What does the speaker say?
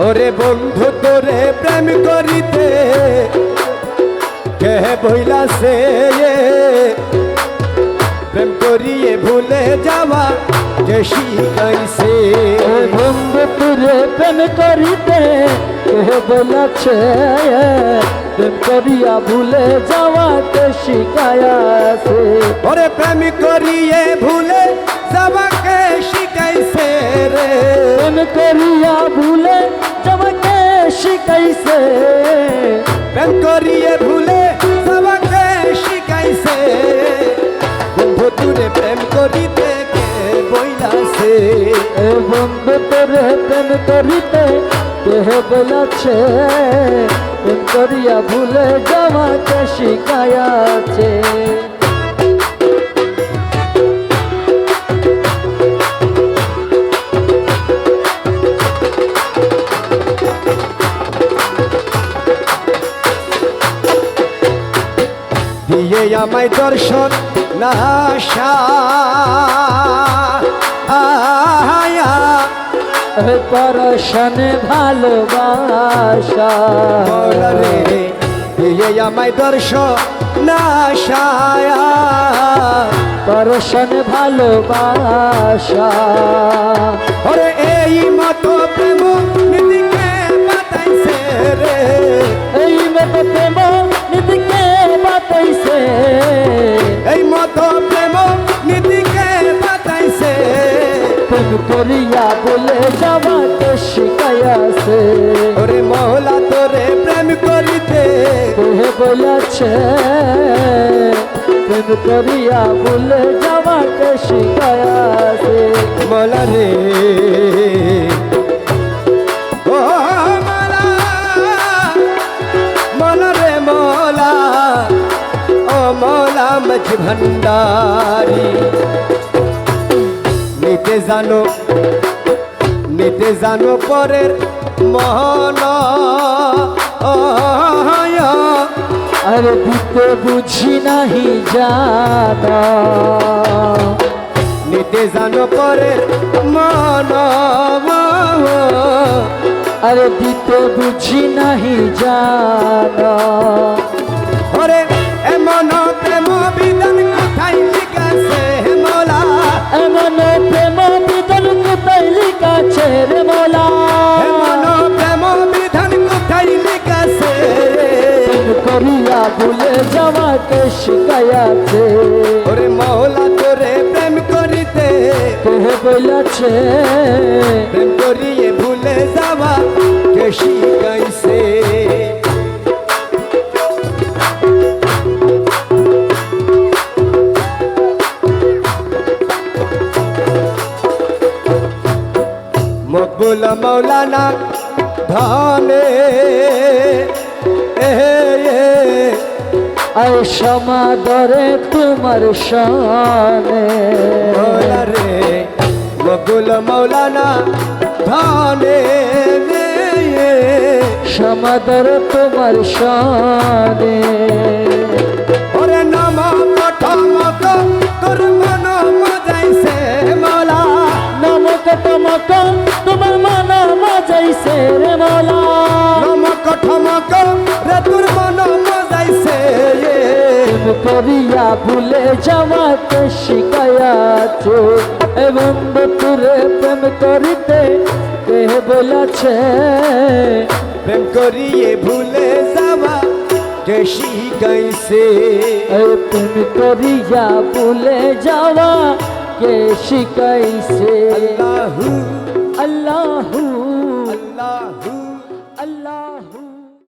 ওরে বন্ধু তোরে প্রেম করিতে কে বইলাছে প্রেম করিয়ে ভুলে যাওয়া কে শিখাইছে। বন্ধু তোরে প্রেম করিতে কে বলেছে প্রেম করিয়া ভুলে যাওয়াকে শিখাইছে। ওরে প্রেম করিয়ে ভুলে যাওয়াকে শিখাইছে রে, প্রেম করিয়া ভুলে যাওয়াকে শিখাইছে। প্রেম করিয়ে ভুলে যাওয়াকে শিখাইছে। বন্ধু তোরে প্রেম করিতে কে বইলাছে বন্ধু তোরে প্রেম করিতে কে বলেছে প্রেম করিয়া ভুলে যাওয়াকে শিখাইছে। দিয়ে আমায় দর্শন না আশা পরশনে ভালোবাসা রে, দিয়ে আমায় দর্শন না আশা পরশনে ভালোবাসা। ওরে এই মতো প্রেম নিদিকে বাতাইছে রে, এই মতো প্রেম নিদিকে বাতাইছে। এই মতো প্রেম নিদিকে বাতাইছে। প্রেম করিয়া বলে যাওয়াকে শিখাইছে। ওরে মহলা তোরে প্রেম করিতে কে বলেছে প্রেম করিয়া বলে যাওয়াকে শিখাইছে। মলা রে ও মলা, মলা রে মলা, ও মলা মঝ ভণ্ডারি। নিতে জানো পরের মহন, আরে দিতে বুঝি নাহি জানা। নিতে জানো পরের মন, আরে দিতে বুঝি নাহি জানা। ওরে এমন প্রেম বিধান কোথায় লিখাছে মোলা, এমন প্রেম বিধান কোথায় লিখাছে রে মোলা। এমন প্রেম বিধান কোথায় লিখাছে। প্রেম করিয়া ভুলে যাওয়াকে শিখাইছে। ওরে মহলা তোরে প্রেম করিতে কে বলেছে প্রেম করিয়ে ভুলে যাওয়া কে শিখাইছে। মকবুল মৌলানা ধানে আর সমাদরে তোমার শানে। মৌলা রে মকবুল মৌলানা ধানে সমাদর তোমার শানে। ওরে নম কঠমক তোর মন মজাইছে মৌলা, নমক তমক তোমার মন মজাইছে রে মোলা। নম কঠমক রে তোর মন মজাইছে। প্রেম করিয়া ভুলে যাওয়াকে শিখাইছে। বন্ধু তোরে প্রেম করিতে কে বলেছে প্রেম করিয়ে ভুলে যাওয়া কে শিখাইছে। প্রেম করিয়া ভুলে যাওয়া কে শিখাইছে। আল্লাহু